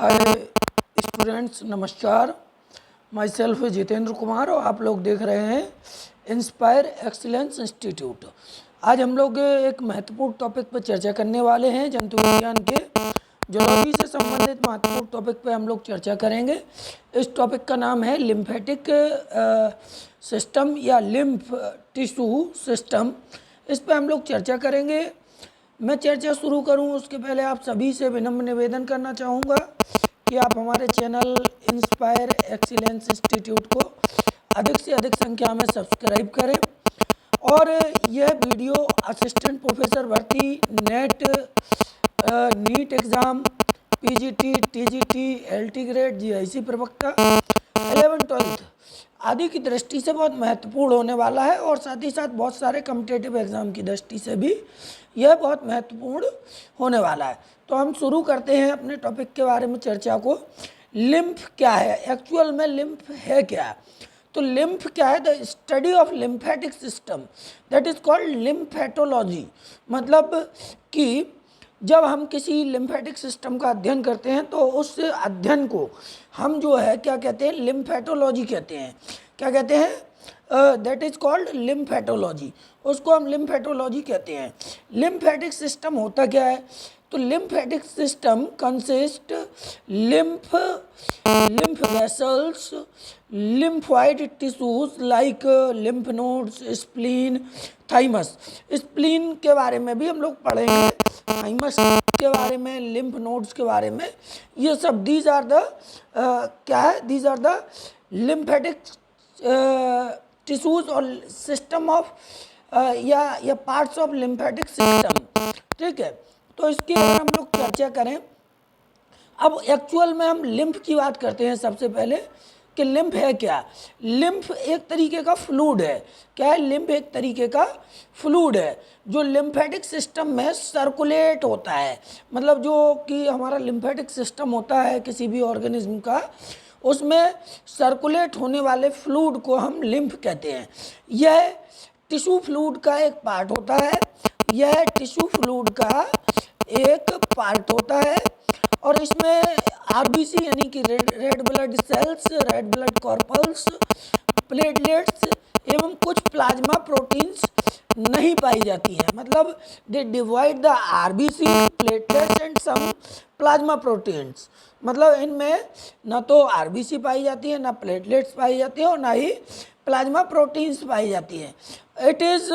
Hi students, नमस्कार। My self Jitendra Kumar और आप लोग देख रहे हैं इंस्पायर एक्सीलेंस इंस्टीट्यूट। आज हम लोग एक महत्वपूर्ण टॉपिक पर चर्चा करने वाले हैं। जंतु विज्ञान के जूलॉजी से संबंधित महत्वपूर्ण टॉपिक पर हम लोग चर्चा करेंगे। इस टॉपिक का नाम है लिम्फेटिक सिस्टम या लिम्फ टिश्यू सिस्टम। इस पर हम लोग चर्चा करेंगे। मैं चर्चा शुरू करूं उसके पहले आप सभी से विनम्र निवेदन करना चाहूँगा कि आप हमारे चैनल इंस्पायर एक्सीलेंस इंस्टीट्यूट को अधिक से अधिक संख्या में सब्सक्राइब करें और यह वीडियो असिस्टेंट प्रोफेसर भर्ती, NET, NEET exam, PGT, TGT, LT grade, GIC प्रवक्ता, 11th-12th आदि की दृष्टि से बहुत महत्वपूर्ण होने वाला है और साथ ही साथ बहुत सारे कॉम्पिटिटिव एग्ज़ाम की दृष्टि से भी यह बहुत महत्वपूर्ण होने वाला है। तो हम शुरू करते हैं अपने टॉपिक के बारे में चर्चा को। लिम्फ क्या है? एक्चुअल में लिम्फ है क्या? तो लिम्फ क्या है? The study of lymphatic system that is called lymphatology. मतलब कि जब हम किसी लिम्फेटिक सिस्टम का अध्ययन करते हैं तो उस अध्ययन को हम जो है क्या कहते हैं? लिम्फेटोलॉजी कहते हैं। क्या कहते हैं? That is called lymphatology. उसको हम लिम्फेटोलॉजी कहते हैं। लिम्फेटिक सिस्टम होता क्या है? तो lymphatic system consist lymph vessels, lymphoid tissues like lymph nodes, spleen, thymus. Spleen के बारे में भी हम लोग पढ़ेंगे, थाइमस के बारे में, लिम्फ नोड्स के बारे में। ये सब दीज आर द क्या है? These are the lymphatic tissues और सिस्टम ऑफ या पार्ट्स ऑफ लिम्फेटिक सिस्टम। ठीक है, तो इसकी अगर हम लोग चर्चा करें, अब एक्चुअल में हम लिम्फ की बात करते हैं सबसे पहले कि लिम्फ है क्या। लिम्फ एक तरीके का फ्लूइड है। क्या है? लिम्फ एक तरीके का फ्लूइड है जो लिम्फेटिक सिस्टम में सर्कुलेट होता है। मतलब जो कि हमारा लिम्फेटिक सिस्टम होता है किसी भी ऑर्गेनिज्म का, उसमें सर्कुलेट होने वाले फ्लूइड को हम लिम्फ कहते हैं। यह टिश्यू फ्लूइड का एक पार्ट होता है। यह टिश्यू फ्लूइड का एक पार्ट होता है और इसमें आरबीसी यानी कि red blood cells, red blood corpuscles, platelets एवं कुछ प्लाज्मा प्रोटीन्स नहीं पाई जाती हैं। मतलब they divide the RBC, platelets and some plasma proteins. मतलब इनमें ना तो आरबीसी पाई जाती है, ना प्लेटलेट्स पाई जाती है और ना ही प्लाज्मा प्रोटीन्स पाई जाती हैं। It is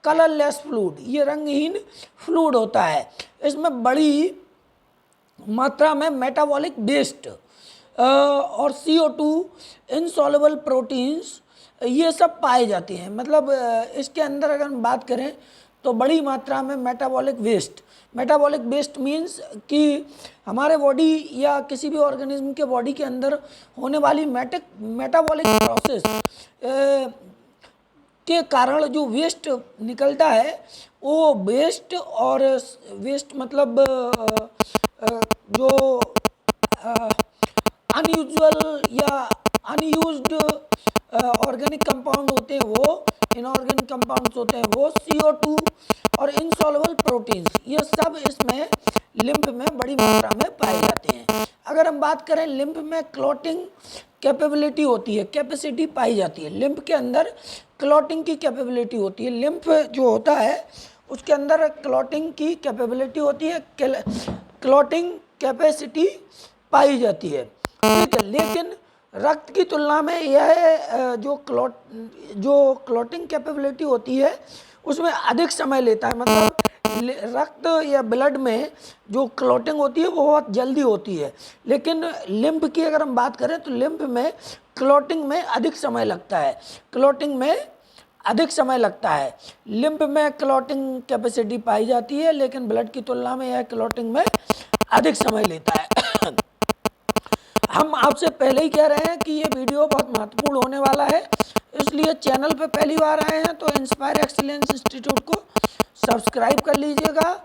colourless fluid. ये रंगहीन फ्लूइड होता है। इसमें बड़ी मात्रा में मेटाबॉलिक वेस्ट और CO2, इनसॉल्युबल प्रोटीन्स, ये सब पाए जाते हैं। मतलब इसके अंदर अगर हम बात करें तो बड़ी मात्रा में मेटाबॉलिक वेस्ट मीन्स कि हमारे बॉडी या किसी भी ऑर्गेनिज्म के बॉडी के अंदर होने वाली मेटाबॉलिक प्रोसेस के कारण जो वेस्ट निकलता है, वो वेस्ट मतलब जो अनयूजुअल या अनयूज्ड ऑर्गेनिक कंपाउंड होते हैं, वो इनऑर्गेनिक कंपाउंड्स होते हैं, वो CO2 और इनसॉल्युबल प्रोटीन्स, ये सब इसमें लिम्फ में बड़ी मात्रा में पाए जाते हैं। अगर हम बात करें, लिम्फ में क्लॉटिंग कैपेबिलिटी होती है, कैपेसिटी पाई जाती है। लिम्फ के अंदर क्लॉटिंग की कैपेबिलिटी होती है। लिम्फ जो होता है उसके अंदर क्लॉटिंग की कैपेबिलिटी होती है, क्लॉटिंग कैपेसिटी पाई जाती है। ठीक है, लेकिन रक्त की तुलना में यह जो क्लॉटिंग कैपेबिलिटी होती है उसमें अधिक समय लेता है। मतलब रक्त या ब्लड में जो क्लॉटिंग होती है वो बहुत जल्दी होती है, लेकिन लिम्फ की अगर हम बात करें तो लिम्फ में क्लॉटिंग में अधिक समय लगता है। लिम्फ में क्लॉटिंग कैपेसिटी पाई जाती है, लेकिन ब्लड की तुलना में यह क्लॉटिंग में अधिक समय लेता है। हम आपसे पहले ही कह रहे हैं कि ये वीडियो बहुत महत्वपूर्ण होने वाला है, इसलिए चैनल पे पहली बार आए हैं तो इंस्पायर एक्सीलेंस इंस्टीट्यूट को सब्सक्राइब कर लीजिएगा।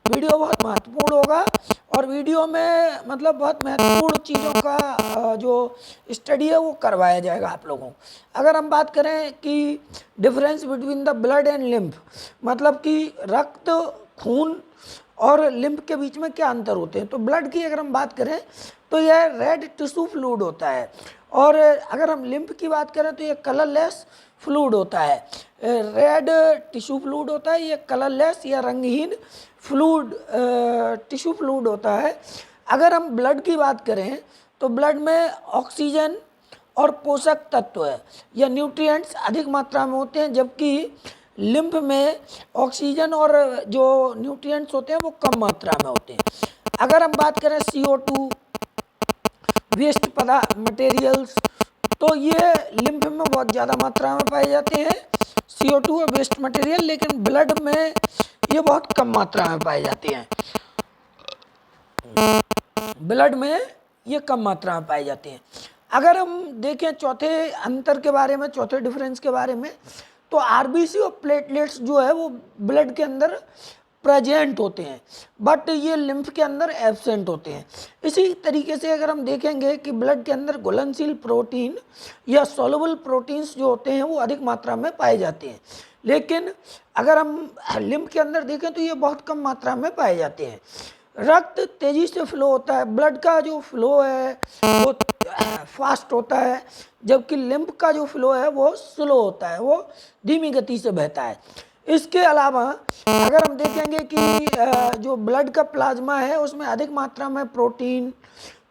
वीडियो बहुत महत्वपूर्ण होगा और वीडियो में मतलब बहुत महत्वपूर्ण चीज़ों का जो स्टडी है वो करवाया जाएगा आप लोगों को। अगर हम बात करें कि difference between the blood and lymph, मतलब कि रक्त, खून और लिम्फ के बीच में क्या अंतर होते हैं। तो ब्लड की अगर हम बात करें तो यह रेड टिश्यू फ्लूइड होता है, और अगर हम लिम्फ की बात करें तो ये कलरलेस फ्लूइड होता है। रेड टिश्यू फ्लूइड होता है, ये कलरलेस या रंगहीन फ्लूइड टिश्यू फ्लूइड होता है। अगर हम ब्लड की बात करें तो ब्लड में ऑक्सीजन और पोषक तत्व या न्यूट्रिएंट्स अधिक मात्रा में होते हैं, जबकि लिम्फ में ऑक्सीजन और जो न्यूट्रिएंट्स होते हैं वो कम मात्रा में होते हैं। अगर हम बात करें CO2 वेस्ट पदार्थ मटेरियल्स, तो ये लिम्फ में बहुत ज़्यादा मात्रा में पाए जाते हैं CO2 और वेस्ट मटेरियल, लेकिन ब्लड में ये बहुत कम मात्रा में पाए जाते हैं। ब्लड में ये कम मात्रा में पाए जाते हैं। अगर हम देखें चौथे अंतर के बारे में, चौथे डिफरेंस के बारे में, तो आरबीसी और प्लेटलेट्स जो है वो ब्लड के अंदर प्रेजेंट होते हैं, बट ये लिम्फ के अंदर एब्सेंट होते हैं। इसी तरीके से अगर हम देखेंगे कि ब्लड के अंदर घुलनशील प्रोटीन या सॉल्युबल प्रोटीन्स जो होते हैं वो अधिक मात्रा में पाए जाते हैं, लेकिन अगर हम लिम्फ के अंदर देखें तो ये बहुत कम मात्रा में पाए जाते हैं। रक्त तेजी से फ्लो होता है, ब्लड का जो फ्लो है वो फास्ट होता है, जबकि लिम्फ का जो फ्लो है वो स्लो होता है, वो धीमी गति से बहता है। इसके अलावा अगर हम देखेंगे कि जो ब्लड का प्लाज्मा है उसमें अधिक मात्रा में प्रोटीन,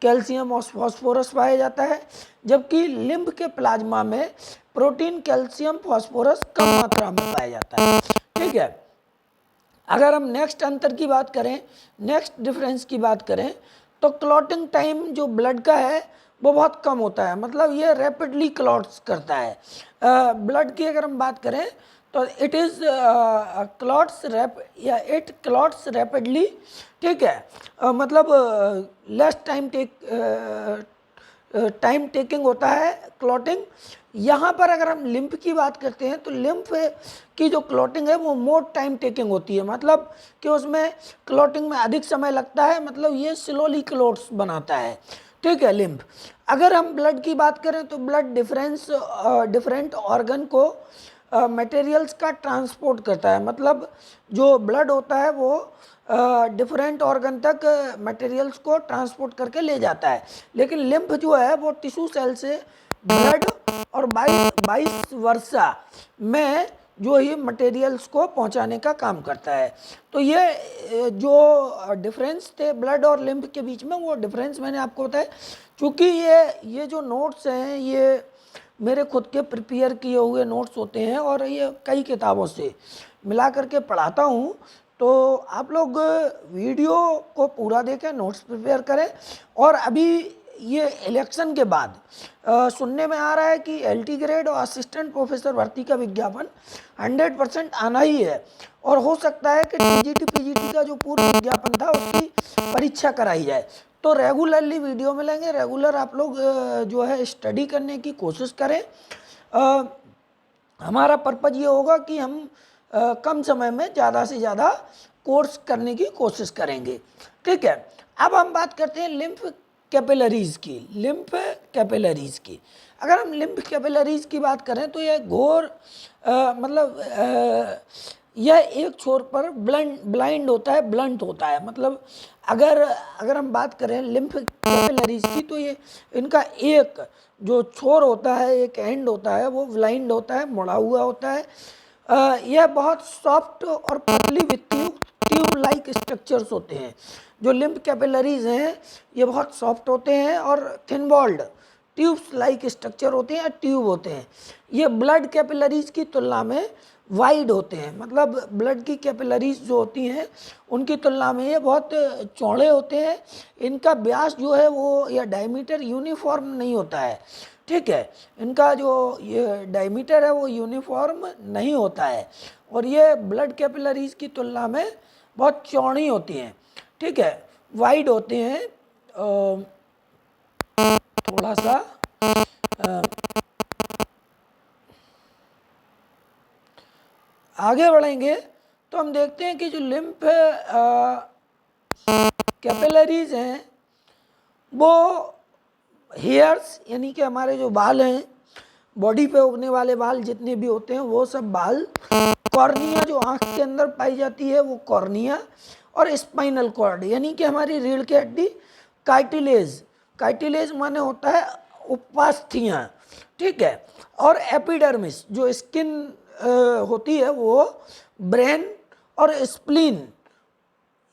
कैल्शियम और फास्फोरस पाया जाता है, जबकि लिम्फ के प्लाज्मा में प्रोटीन, कैल्शियम, फास्फोरस कम मात्रा में पाया जाता है। ठीक है। अगर हम नेक्स्ट अंतर की बात करें, नेक्स्ट डिफरेंस की बात करें, तो क्लॉटिंग टाइम जो ब्लड का है वो बहुत कम होता है, मतलब ये रैपिडली क्लॉट्स करता है। ब्लड की अगर हम बात करें तो it is it clots rapidly. ठीक है। मतलब लेस टाइम टेकिंग होता है क्लॉटिंग। यहाँ पर अगर हम लिम्फ की बात करते हैं तो लिम्फ की जो क्लॉटिंग है वो मोर टाइम टेकिंग होती है, मतलब कि उसमें क्लॉटिंग में अधिक समय लगता है, मतलब ये स्लोली क्लॉट्स बनाता है। ठीक है। लिम्फ। अगर हम ब्लड की बात करें तो ब्लड डिफरेंट ऑर्गन को मटेरियल्स का ट्रांसपोर्ट करता है, मतलब जो ब्लड होता है वो डिफरेंट ऑर्गन तक मटेरियल्स को ट्रांसपोर्ट करके ले जाता है, लेकिन लिम्फ जो है वो टिश्यू सेल से ब्लड और वाइस वर्सा में जो ही मटेरियल्स को पहुंचाने का काम करता है। तो ये जो डिफरेंस थे ब्लड और लिम्फ के बीच में, वो डिफरेंस मैंने आपको बताया। क्योंकि ये जो नोट्स हैं ये मेरे खुद के प्रिपेयर किए हुए नोट्स होते हैं और ये कई किताबों से मिला करके पढ़ाता हूँ, तो आप लोग वीडियो को पूरा देखें, नोट्स प्रिपेयर करें। और अभी ये इलेक्शन के बाद सुनने में आ रहा है कि LT ग्रेड और असिस्टेंट प्रोफेसर भर्ती का विज्ञापन 100% आना ही है, और हो सकता है कि TGT PGT का जो पूर्व विज्ञापन था उसकी परीक्षा कराई जाए। तो रेगुलरली वीडियो मिलेंगे, रेगुलर आप लोग जो है स्टडी करने की कोशिश करें। हमारा पर्पज़ ये होगा कि हम कम समय में ज़्यादा से ज़्यादा कोर्स करने की कोशिश करेंगे। ठीक है। अब हम बात करते हैं लिम्फ कैपिलरीज़ की। लिम्फ कैपिलरीज़ की अगर हम लिम्फ कैपिलरीज़ की बात करें तो यह घोर मतलब यह एक छोर पर ब्लाइंड होता है, ब्लंट होता है। मतलब अगर हम बात करें लिम्फ कैपिलरीज़ की तो ये इनका एक जो छोर होता है, एक एंड होता है, वो ब्लाइंड होता है, मुड़ा हुआ होता है। यह बहुत सॉफ्ट और पतली ट्यूब लाइक स्ट्रक्चर्स होते हैं। जो लिम्फ कैपिलरीज हैं ये बहुत सॉफ्ट होते हैं और thin walled tubes like structure होते हैं, ट्यूब होते हैं। ये ब्लड कैपिलरीज की तुलना में वाइड होते हैं, मतलब ब्लड की कैपिलरीज जो होती हैं उनकी तुलना में ये बहुत चौड़े होते हैं। इनका व्यास जो है वो या डायमीटर यूनिफॉर्म नहीं होता है। ठीक है। इनका जो ये डायमीटर है वो यूनिफॉर्म नहीं होता है, और ये ब्लड कैपिलरीज की तुलना में बहुत चौड़ी होती हैं। ठीक है। वाइड होते हैं। थोड़ा सा आगे बढ़ेंगे तो हम देखते हैं कि जो लिम्फ कैपिलरीज हैं वो हेयर्स यानी कि हमारे जो बाल हैं, बॉडी पे उगने वाले बाल जितने भी होते हैं वो सब बाल, कॉर्निया जो आँख के अंदर पाई जाती है वो कॉर्निया, और स्पाइनल कॉर्ड यानी कि हमारी रीढ़ की हड्डी, कार्टिलेज, कार्टिलेज माने होता है उपास्थियाँ, ठीक है, और एपिडर्मिस जो स्किन होती है वो ब्रेन और स्प्लीन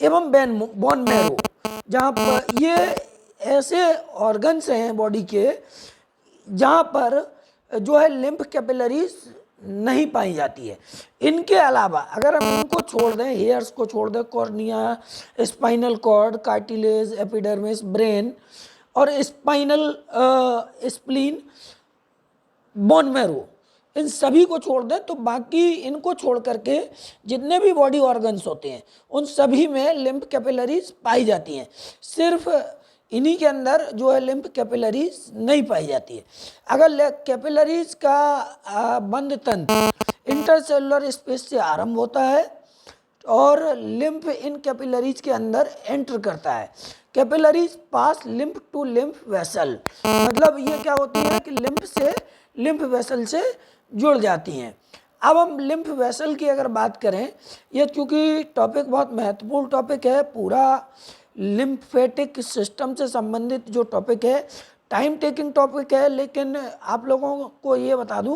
एवं बोन मैरो, जहाँ पर ये ऐसे ऑर्गन्स हैं बॉडी के जहाँ पर जो है लिम्फ कैपिलरीज नहीं पाई जाती है। इनके अलावा अगर हम इनको छोड़ दें, हेयर्स को छोड़ दें, cornea, spinal cord, cartilage, epidermis, brain और स्पाइनल स्प्लीन, बोन मैरो, इन सभी को छोड़ दें तो बाकी इनको छोड़ करके जितने भी बॉडी ऑर्गन्स होते हैं उन सभी में लिम्फ कैपिलरीज पाई जाती हैं। सिर्फ इन्हीं के अंदर जो है लिम्फ कैपिलरीज नहीं पाई जाती है। अगर कैपिलरीज का बंद तंत्र इंटरसेलुलर स्पेस से आरंभ होता है और लिम्फ इन कैपिलरीज के अंदर एंटर करता है। Capillaries pass lymph to lymph vessel, मतलब ये क्या होती है कि लिम्फ से लिम्फ वेसल से जुड़ जाती हैं। अब हम लिम्फ वेसल की अगर बात करें, ये चूँकि टॉपिक बहुत महत्वपूर्ण टॉपिक है, पूरा लिम्फेटिक सिस्टम से संबंधित जो टॉपिक है, टाइम टेकिंग टॉपिक है, लेकिन आप लोगों को ये बता दूं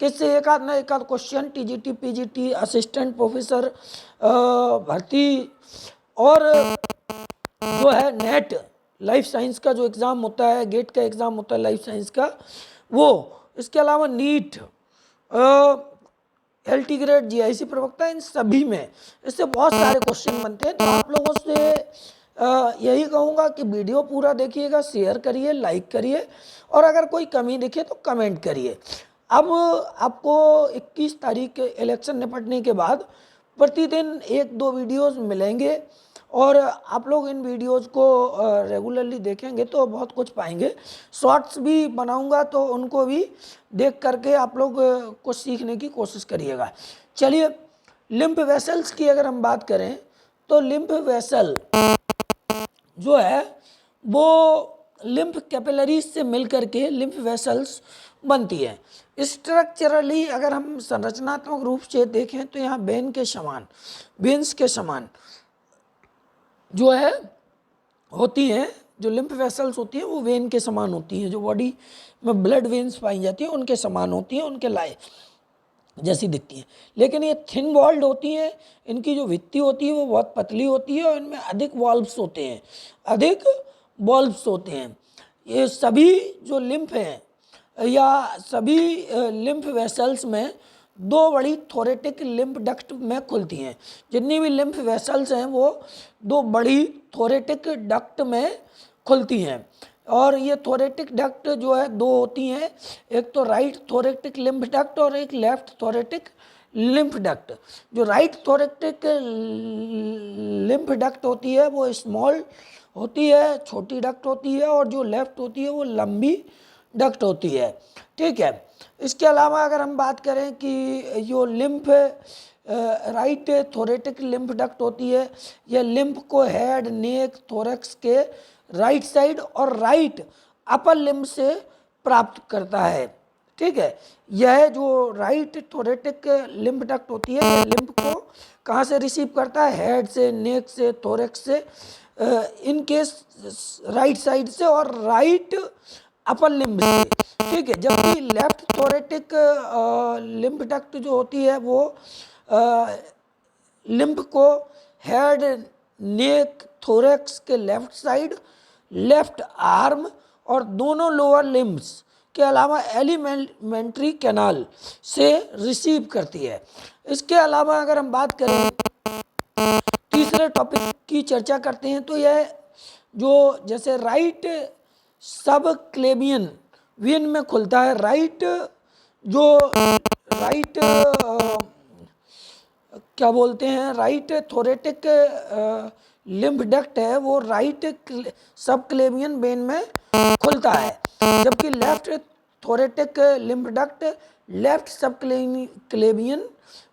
कि इससे एक आध question TGT, PGT, assistant professor भर्ती और जो है नेट लाइफ साइंस का जो एग्ज़ाम होता है, गेट का एग्ज़ाम होता है लाइफ साइंस का, वो, इसके अलावा नीट, LT ग्रेड, GIC प्रवक्ता, इन सभी में इससे बहुत सारे क्वेश्चन बनते हैं। तो आप लोगों से यही कहूँगा कि वीडियो पूरा देखिएगा, शेयर करिए, लाइक करिए और अगर कोई कमी दिखे तो कमेंट करिए। अब आपको 21 तारीख के इलेक्शन निपटने के बाद प्रतिदिन 1-2 वीडियोस मिलेंगे और आप लोग इन वीडियोस को रेगुलरली देखेंगे तो बहुत कुछ पाएंगे। शॉर्ट्स भी बनाऊंगा तो उनको भी देख करके आप लोग कुछ सीखने की कोशिश करिएगा। चलिए, लिम्फ वेसल्स की अगर हम बात करें तो लिम्फ वेसल जो है वो लिम्फ कैपिलरीज से मिलकर के लिम्फ वेसल्स बनती है। स्ट्रक्चरली अगर हम संरचनात्मक रूप से देखें तो यहाँ वेन्स के समान जो है होती हैं, जो लिम्फ वेसल्स होती हैं वो वेन के समान होती हैं, जो बॉडी में ब्लड वेन्स पाई जाती हैं उनके समान होती हैं, उनके लाए जैसी दिखती हैं। लेकिन ये थिन वॉल्ड होती हैं, इनकी जो भित्ति होती है वो बहुत पतली होती है और इनमें अधिक वॉल्व्स होते हैं। ये सभी जो लिम्फ हैं या सभी लिम्फ वेसल्स में 2 बड़ी थोरेटिक लिम्फ डक्ट में खुलती हैं। जितनी भी लिम्फ वेसल्स हैं वो 2 बड़ी थोरेटिक डक्ट में खुलती हैं और ये थोरेटिक डक्ट जो है 2 होती हैं, एक तो राइट थोरेटिक लिम्फ डक्ट और एक लेफ्ट थोरेटिक लिम्फ डक्ट। जो राइट थोरेटिक लिम्फ डक्ट होती है वो स्मॉल होती है, छोटी डक्ट होती है, और जो लेफ्ट होती है वो लंबी डक्ट होती है, ठीक है। इसके अलावा अगर हम बात करें कि जो लिम्फ राइट थोरेटिक लिम्फ डक्ट होती है, यह लिम्फ को हेड, नेक, थोरैक्स के राइट साइड और राइट अपर लिम्ब से प्राप्त करता है, ठीक है। यह जो राइट थोरेटिक लिम्फ डक्ट होती है यह लिम्फ को कहाँ से रिसीव करता है? हेड से, नेक से, थोरैक्स से, इन केस राइट साइड से और राइट अपर लिम्ब से, ठीक है। जबकि लेफ्ट थोरेटिक लिम्फ डक्ट जो होती है वो लिम्फ को हेड, नेक, थोरैक्स के लेफ्ट साइड, लेफ्ट आर्म और दोनों लोअर लिम्ब्स के अलावा एलिमेंट्री कैनाल से रिसीव करती है। इसके अलावा अगर हम बात करें तीसरे टॉपिक की चर्चा करते हैं तो यह जो जैसे राइट सब क्लेवियन वेन में खुलता है, राइट क्या बोलते हैं, राइट थोरेटिक लिम्फ डक्ट है वो राइट सब क्लेवियन वेन में खुलता है, जबकि left thoracic lymph duct left subclavian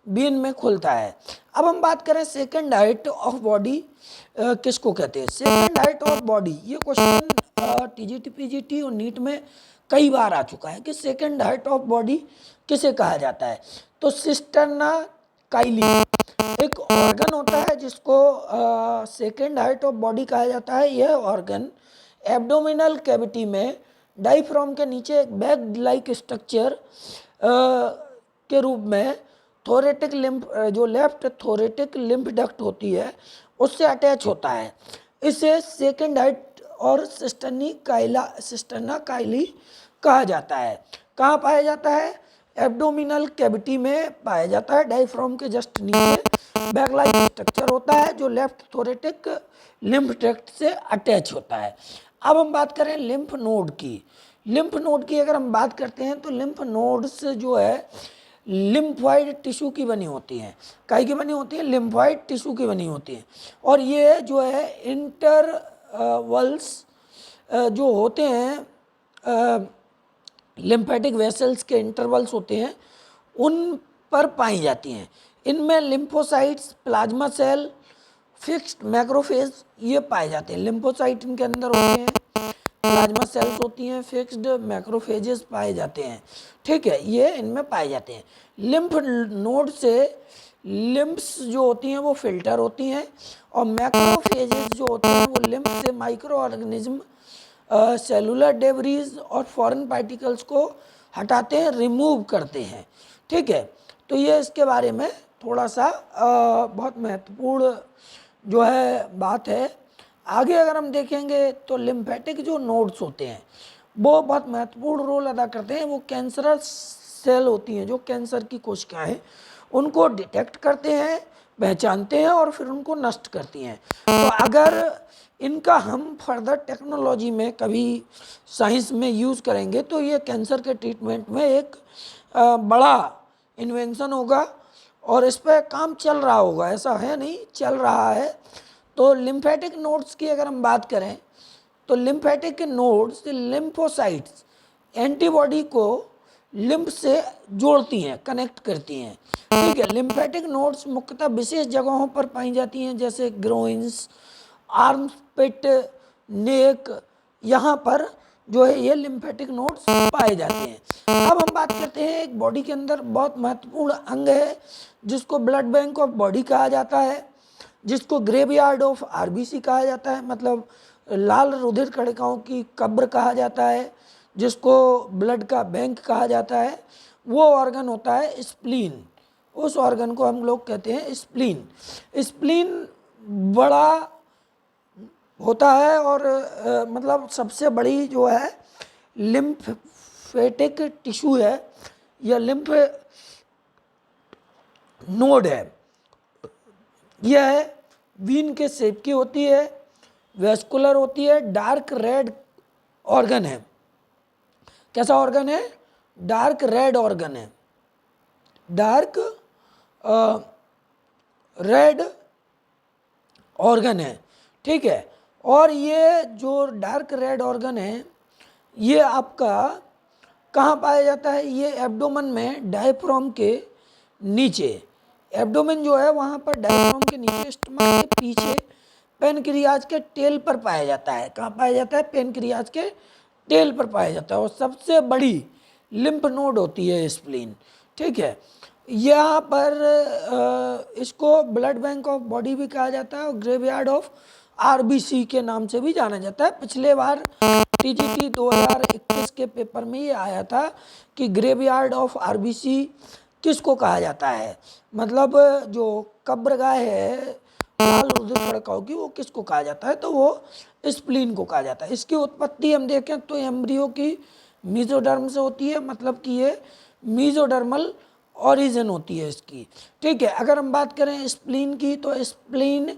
when में खुलता है। अब हम बात करें सेकंड हाइट ऑफ बॉडी किसको कहते हैं? सेकंड हाइट ऑफ बॉडी, ये क्वेश्चन टीजीटी, पीजीटी और नीट में कई बार आ चुका है कि सेकंड हाइट ऑफ बॉडी किसे कहा जाता है। तो सिस्टर्ना काइली एक ऑर्गन होता है जिसको सेकेंड हार्ट ऑफ बॉडी कहा जाता है। यह ऑर्गन एब्डोमिनल कैविटी में डायफ्राम के नीचे एक बैग लाइक स्ट्रक्चर के रूप में थोरेटिक लिम्फ जो लेफ्ट थोरेटिक लिम्फ डक्ट होती है उससे अटैच होता है। इसे सेकेंड हार्ट और सिस्टर्ना काइली कहा जाता है। कहाँ पाया जाता है? एब्डोमिनल कैविटी में पाया जाता है। डायफ्राम के जस्ट नीचे बैग लाइक स्ट्रक्चर होता है जो लेफ्ट थोरेटिक लिम्फ डक्ट से अटैच होता है। अब हम बात करें लिम्फ नोड की। लिम्फ नोड की अगर हम बात करते हैं तो लिम्फ नोड्स जो है लिम्फॉइड टिश्यू की बनी होती हैं। काहे की बनी होती हैं? लिम्फॉइड टिश्यू की बनी होती हैं। और ये जो है इंटरवल्स जो होते हैं लिम्फेटिक वेसल्स के इंटरवल्स होते हैं उन पर पाई जाती हैं। इनमें lymphocytes, plasma cell, fixed macrophage ये पाए जाते हैं। लिम्फोसाइट इनके अंदर होते हैं, प्लाज्मा सेल्स होती हैं, फिक्स्ड मैक्रोफेजेस पाए जाते हैं। ठीक है, ये इनमें पाए जाते हैं। लिम्फ नोड से लिम्फ्स जो होती हैं वो फिल्टर होती हैं और मैक्रोफेजेस जो होते हैं वो लिम्फ से माइक्रो ऑर्गेनिज्म, सेलुलर डेब्रीज और फॉरेन पार्टिकल्स को हटाते हैं, रिमूव करते हैं। ठीक है, तो ये इसके बारे में थोड़ा सा बहुत महत्वपूर्ण जो है बात है। आगे अगर हम देखेंगे तो लिम्फेटिक जो नोड्स होते हैं वो बहुत महत्वपूर्ण रोल अदा करते हैं। वो कैंसरस सेल होती हैं जो कैंसर की कोशिकाएं हैं उनको डिटेक्ट करते हैं, पहचानते हैं और फिर उनको नष्ट करती हैं। तो अगर इनका हम फर्दर टेक्नोलॉजी में कभी साइंस में यूज़ करेंगे तो ये कैंसर के ट्रीटमेंट में एक बड़ा इन्वेंशन होगा और इस पर काम चल रहा होगा, ऐसा है नहीं, चल रहा है। तो लिम्फेटिक नोड्स की अगर हम बात करें तो लिम्फेटिक नोड्स लिम्फोसाइट्स एंटीबॉडी को लिम्फ से जोड़ती हैं, कनेक्ट करती हैं। ठीक है, लिम्फेटिक नोड्स मुख्यतः विशेष जगहों पर पाई जाती हैं जैसे ग्रोइंस, आर्म्स पिट, नेक, यहाँ पर जो है ये लिम्फेटिक नोड्स पाए जाते हैं। अब हम बात करते हैं एक बॉडी के अंदर बहुत महत्वपूर्ण अंग है जिसको ब्लड बैंक ऑफ बॉडी कहा जाता है, जिसको ग्रेवयार्ड ऑफ आरबीसी कहा जाता है, मतलब लाल रुधिर कणिकाओं की कब्र कहा जाता है, जिसको ब्लड का बैंक कहा जाता है। वो ऑर्गन होता है स्प्लीन। उस ऑर्गन को हम लोग कहते हैं स्प्लीन। स्प्लीन बड़ा होता है और मतलब सबसे बड़ी जो है लिम्फेटिक टिश्यू है या लिम्फ नोड है। यह वीन के शेप की होती है, वेस्कुलर होती है, डार्क रेड ऑर्गन है। कैसा ऑर्गन है? डार्क रेड ऑर्गन है, डार्क रेड ऑर्गन है। ठीक है, और ये जो डार्क रेड ऑर्गन है ये आपका कहाँ पाया जाता है? ये एब्डोमेन में डायफ्राम के नीचे, एब्डोमेन जो है वहाँ पर डायफ्राम के नीचे स्टमक के पीछे पेनक्रियाज के टेल पर पाया जाता है। कहाँ पाया जाता है? पेनक्रियाज के टेल पर पाया जाता है और सबसे बड़ी लिम्फ नोड होती है स्प्लीन। ठीक है, यहाँ पर इसको ब्लड बैंक ऑफ बॉडी भी कहा जाता है और ग्रेवयार्ड ऑफ आरबीसी के नाम से भी जाना जाता है। पिछले बार टीजीटी 2021 के पेपर में ये आया था कि ग्रेवयार्ड ऑफ आरबीसी किसको कहा जाता है, मतलब जो कब्रगाह है लाल रुधिर कणिकाओं की वो किसको कहा जाता है? तो वो स्प्लीन को कहा जाता है। इसकी उत्पत्ति हम देखें तो एम्ब्रियो की मीजोडर्म से होती है, मतलब कि ये मीजोडर्मल ओरिजिन होती है इसकी। ठीक है, अगर हम बात करें स्प्लीन की तो स्प्लीन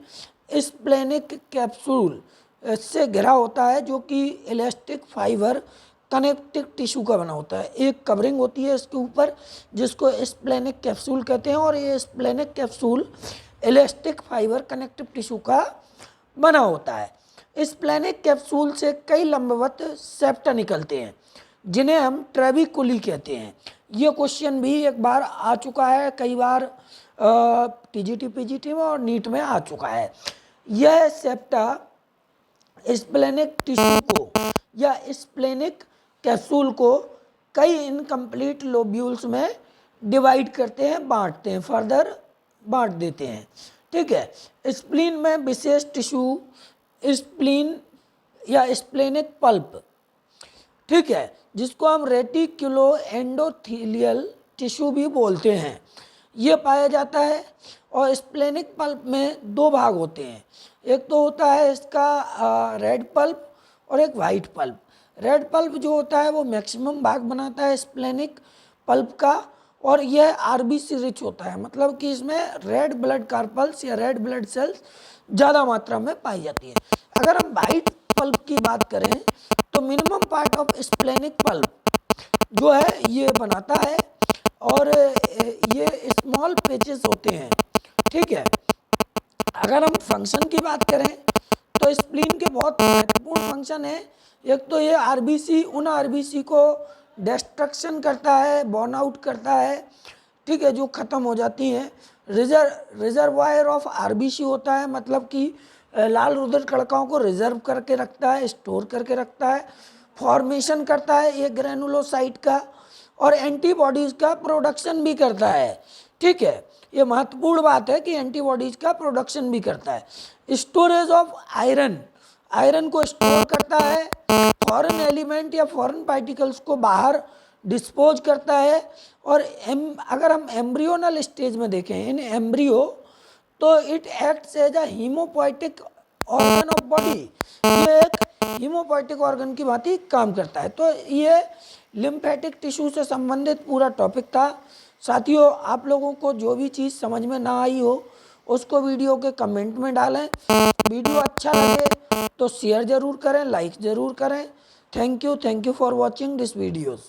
स्प्लेनिक कैप्सूल से घिरा होता है जो कि इलास्टिक फाइबर कनेक्टिव टिश्यू का बना होता है। एक कवरिंग होती है इसके ऊपर जिसको स्प्लेनिक कैप्सूल कहते हैं और ये splenic capsule elastic fibre connective tissue का बना होता है। स्प्लेनिक कैप्सूल से कई लंबवत सेप्टा निकलते हैं जिन्हें हम ट्रेबिकुली कहते हैं। ये क्वेश्चन भी एक बार आ चुका है, कई बार टीजीटी पीजीटी में और नीट में आ चुका है। यह सेप्टा स्प्लेनिक टिश्यू को या स्प्लेनिक कैप्सूल को कई इनकम्प्लीट लोब्यूल्स में डिवाइड करते हैं, बांटते हैं। फर्दर बांट देते हैं। ठीक है। स्प्लीन में विशेष टिश्यू, स्प्लीन या स्प्लेनिक पल्प, ठीक है, जिसको हम रेटिकुलो एंडोथेलियल टिश्यू भी बोलते हैं, ये पाया जाता है। और स्प्लेनिक पल्प में दो भाग होते हैं, एक तो होता है इसका रेड पल्प और एक वाइट पल्प। रेड पल्प जो होता है वो मैक्सिमम भाग बनाता है स्प्लेनिक पल्प का, और यह आरबीसी रिच होता है, मतलब कि इसमें रेड ब्लड कार्पल्स या रेड ब्लड सेल्स ज़्यादा मात्रा में पाई जाती है। अगर हम वाइट पल्प की बात करें तो minimum part of splenic pulp जो है ये बनाता है, और ये स्मॉल पेचेस होते हैं। ठीक है। अगर हम फंक्शन की बात करें तो स्प्लीन के बहुत महत्वपूर्ण फंक्शन है। एक तो ये आरबीसी, उन आरबीसी को डिस्ट्रक्शन करता है, बर्न आउट करता है, ठीक है, जो ख़त्म हो जाती हैं। रिजर्वायर ऑफ आरबीसी होता है, मतलब कि लाल रुधिर कणिकाओं को रिजर्व करके रखता है, स्टोर करके रखता है। फॉर्मेशन करता है ये ग्रेनुलोसाइट का, और एंटीबॉडीज़ का प्रोडक्शन भी करता है। ठीक है, ये महत्वपूर्ण बात है कि एंटीबॉडीज़ का प्रोडक्शन भी करता है। स्टोरेज ऑफ आयरन, आयरन को स्टोर करता है। फॉरेन एलिमेंट या फॉरेन पार्टिकल्स को बाहर डिस्पोज करता है। और अगर हम एम्ब्रियोनल स्टेज में देखें इन एम्ब्रियो, तो it acts as a haemopoietic organ of body, ये एक हीमोपोइटिक ऑर्गन की भांति काम करता है। तो ये लिम्फेटिक टिश्यू से संबंधित पूरा टॉपिक था। साथियों, आप लोगों को जो भी चीज़ समझ में ना आई हो उसको वीडियो के कमेंट में डालें। वीडियो अच्छा लगे तो शेयर ज़रूर करें, लाइक ज़रूर करें। Thank you for watching this videos.